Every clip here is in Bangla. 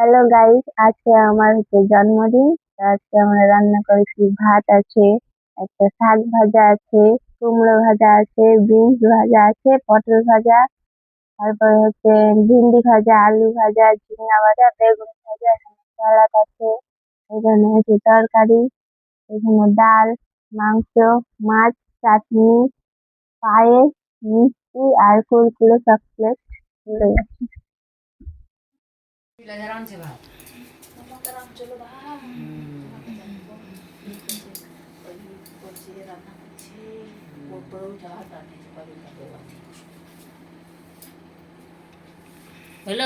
হ্যালো গাইস, আজকে আমার জন্মদিন। তো আজকে আমরা রান্না করেছি, ভাত আছে, একটা শাক ভাজা আছে, কুমড়ো ভাজা আছে, বিনস ভাজা আছে, পটল ভাজা, তারপরে ভিন্ডি ভাজা, আলু ভাজা, ঝিঙা ভাজা, বেগুন ভাজা, এখানে সালাদ আছে, এখানে তরকারি, এখানে ডাল, মাংস, মাছ, চাটনি, পায়েস, মিষ্টি আর কুরকুরে চকলেট। হ্যালো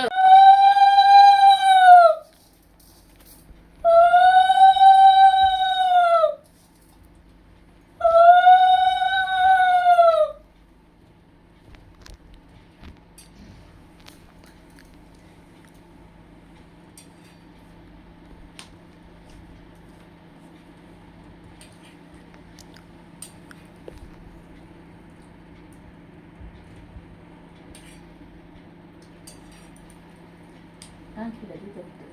আংটিটা দিতে হতো,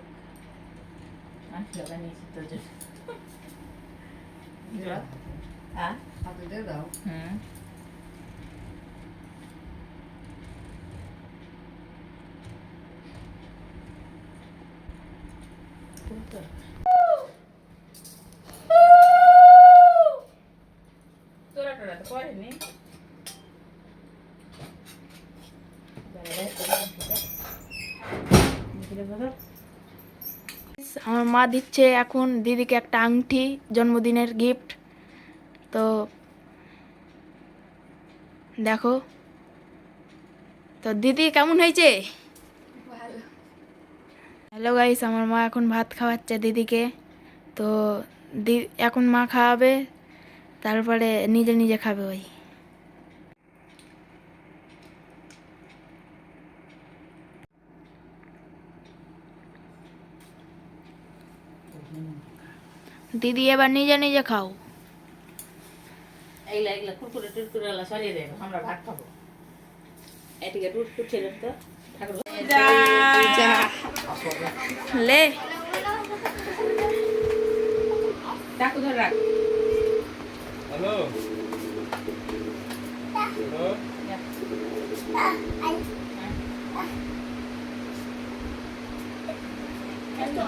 আংটিটা বানিয়েছি তোর জন্য। হ্যাঁ হাতে দিয়ে দাও। তোরা টোরা তো করেনি। আমার মা দিচ্ছে এখন দিদিকে একটা আংটি, জন্মদিনের গিফট। তো দেখো তো দিদি কেমন হয়েছে। হ্যালো গাইস, আমার মা এখন ভাত খাওয়াচ্ছে দিদিকে। তো এখন মা খাওয়াবে, তারপরে নিজে নিজে খাবে ওই। দিদি এবার নিজে নিজে খাও। এইগুলা এইগুলা কুরকুরে টুরকুরে সরিয়ে দেবো, আমরা ভাত খাবো। এটিকে দুধ কুচিয়ে তো ঠাকুর লে চাকু ধরে রাখ। Hello hello